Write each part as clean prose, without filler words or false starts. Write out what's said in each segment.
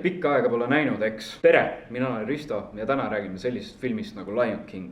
Pikka aega pole näinud, eks. Tere, mina olen Risto ja täna räägime sellisest filmist nagu Lion King.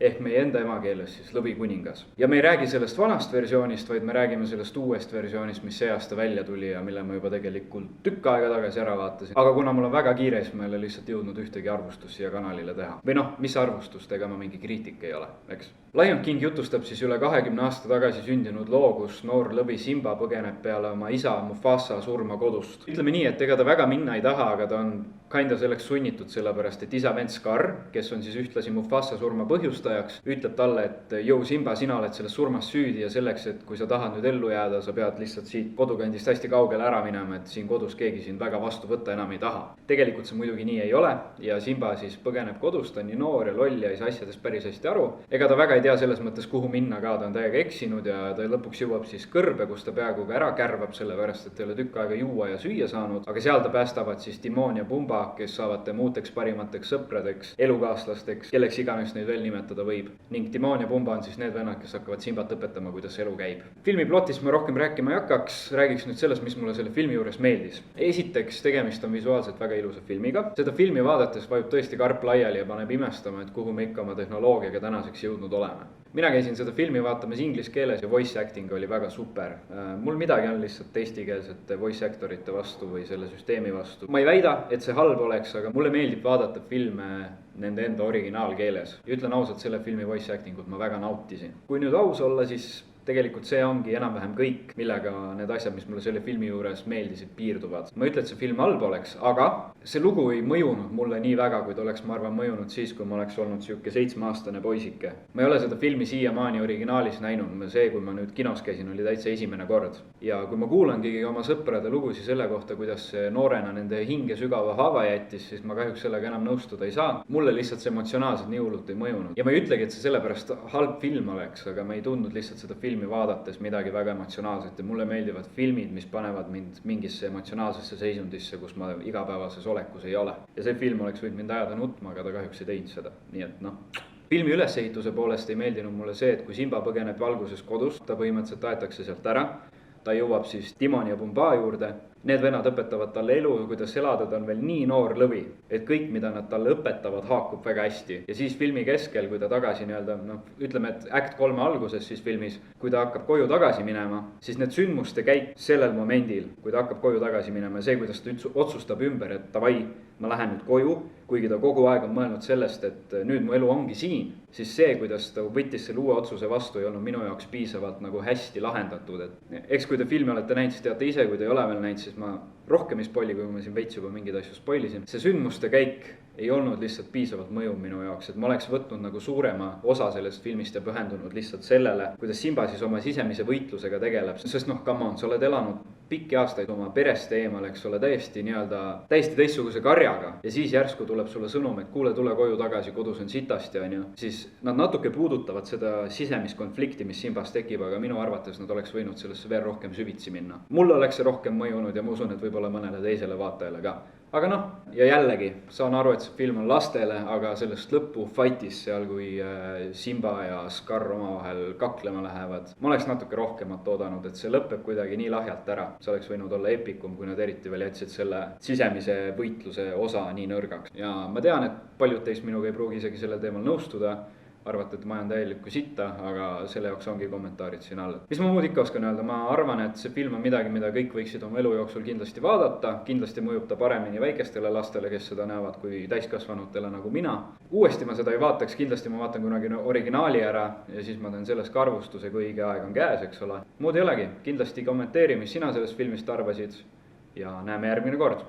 Ehk meie enda emakeeles siis Lõvikuningas. Ja me ei räägi sellest vanast versioonist, vaid me räägime sellest uuest versioonist, mis see aasta välja tuli ja mille ma juba tegelikult tükk aega tagasi ära vaatasin. Aga kuna mul on väga kiire, siis ma ei ole lihtsalt jõudnud ühtegi arvustust siia kanalile teha. Või noh, mis arvustust, ega ma mingi kriitik ei ole, eks. Lion King jutustab siis üle 20 aasta tagasi sündinud loo, kus noor lõvi Simba põgeneb peale oma isa Mufasa surma kodust. Ütleme nii, et ega ta väga minna ei taha, aga ta on kinda selleks sunnitud, sellepärast et isa vend Scar, kes on siis ühtlasi Mufasa surma põhjustajaks, ütleb talle, et jõu Simba, sina oled selles surmas süüdi ja selleks, et kui sa tahad nüüd ellu jääda, sa pead lihtsalt siit kodukandist hästi kaugele ära minema, et siin kodus keegi sind väga vastu võtta enam ei taha. Tegelikult see muidugi nii ei ole ja Simba siis põgeneb kodust, ta on nii noor ja loll ja ei saa asjadest päris hästi aru. Ega ta väga ei tea selles mõttes, kuhu minna ka, ta on täiega eksinud ja ta lõpuks jõuab siis kõrbe, kus ta peaaegu ka ära kärvab, sellepärast et ta ei ole tükk aega juua ja süüa saanud. Aga seal ta päästavad siis Timon ja Pumba, kes saavad tema uuteks parimateks sõpradeks, elukaaslasteks, kelleks iganes neid veel nimetada võib. Ning Timon ja Pumba on siis need vennad, kes hakkavad Simbat õpetama, kuidas elu käib. Filmi plotist ma rohkem rääkima ei hakkaks, räägiks nüüd sellest, mis mulle selle filmi juures meeldis. Esiteks, tegemist on visuaalselt väga ilusa filmiga. Seda filmi vaadates vajub tõesti karp laiali ja paneb imestama, et kuhu me ikka oma tehnoloogiaga tänaseks jõudnud oleme. Mina käisin seda filmi vaatamas inglise keeles ja voice acting oli väga super. Mul midagi on lihtsalt eestikeelsete voice actorite vastu või selle süsteemi vastu. Ma ei väida, et see halb oleks, aga mulle meeldib vaadata filme nende enda originaalkeeles. Ja ütlen ausalt, selle filmi voice actingut ma väga nautisin. Kui nüüd aus olla, siis tegelikult see ongi enam-vähem kõik, millega need asjad, mis mulle selle filmi juures meeldisid, piirduvad. Ma ei ütle, et see film halb oleks, aga see lugu ei mõjunud mulle nii väga, kui ta oleks, ma arvan, mõjunud siis, kui ma oleks olnud siuke 7-aastane poisike. Ma ei ole seda filmi siiamaani originaalis näinud, see, kui ma nüüd kinos käisin, oli täitsa esimene kord. Ja kui ma kuulangi oma sõprade lugusi selle kohta, kuidas see noorena nende hinge sügava haava jättis, siis ma kahjuks sellega enam nõustuda ei saa. Mulle lihtsalt see emotsionaalselt nii hullult ei mõjunud. Ja ma ei ütlegi, et see sellepärast halb film oleks, aga ma ei tundnud lihtsalt seda filmi vaadates midagi väga emotsionaalset ja mulle meeldivad filmid, mis panevad mind mingisse emotsionaalsesse seisundisse, kus ma igapäevases olekus ei ole. Ja see film oleks võinud mind ajada nutma, aga ta kahjuks ei teinud seda. Nii et noh. Filmi ülesehituse poolest ei meeldinud mulle see, et kui Simba põgeneb alguses kodust, ta põhimõtteliselt aetakse sealt ära. Ta jõuab siis Timon ja Pumba juurde. Need vennad õpetavad talle elu, kuidas elada, ta on veel nii noor lõvi, et kõik, mida nad talle õpetavad, haakub väga hästi. Ja siis filmi keskel, kui ta tagasi ütleme, et Act 3 alguses siis filmis, kui ta hakkab koju tagasi minema, siis need sündmuste käik sellel momendil, kui ta hakkab koju tagasi minema ja see, kuidas ta otsustab ümber, et davai, ma lähen nüüd koju, kuigi ta kogu aeg on mõelnud sellest, et nüüd mu elu ongi siin, siis see, kuidas ta võttis selle uue otsuse vastu, ei olnud minu jaoks piisavalt nagu hästi lahendatud. Et eks kui te filmi olete näinud, siis teate ise, kui te ei ole veel näinud, siis ma rohkem ei spoili, kui ma siin veits juba mingeid asju spoilisin. See sündmuste käik ei olnud lihtsalt piisavalt mõjuv minu jaoks, et ma oleks võtnud nagu suurema osa sellest filmist ja pühendunud lihtsalt sellele, kuidas Simba siis oma sisemise võitlusega tegeleb. Sest noh, come on, sa oled elanud pikki aastaid oma perest eemal, eks ole, täiesti teistsuguse karjaga. Ja siis järsku tuleb sulle sõnum, et kuule, tule koju tagasi, kodus on sitasti, on ju. Siis nad natuke puudutavad seda sisemist konflikti, mis Simbas tekib, aga minu arvates nad oleks võinud sellesse veel rohkem süvitsi minna. Mulle oleks see rohkem mõjunud ja ma usun, et võib-olla mõnele teisele vaatajale ka. Aga noh, ja jällegi, saan aru, et see film on lastele, aga sellest lõppu fightis seal, kui Simba ja Scar omavahel kaklema lähevad. Ma oleks natuke rohkemat oodanud, et see lõpeb kuidagi nii lahjalt ära. See oleks võinud olla epikum, kui nad eriti veel jätsid selle sisemise võitluse osa nii nõrgaks. Ja ma tean, et paljud teist minuga ei pruugi isegi sellel teemal nõustuda. Arvate, et ma olen täielikku sitta, aga selle jaoks ongi kommentaarid siin all. Mis ma muud ikka oskan öelda? Ma arvan, et see film on midagi, mida kõik võiksid oma elu jooksul kindlasti vaadata. Kindlasti mõjub ta paremini väikestele lastele, kes seda näevad, kui täiskasvanutele nagu mina. Uuesti ma seda ei vaataks, kindlasti ma vaatan kunagi originaali ära ja siis ma teen selles ka arvustuse, kui õige aeg on käes, eks ole. Muud ei olegi, kindlasti kommenteeri, mis sina sellest filmist arvasid ja näeme järgmine kord.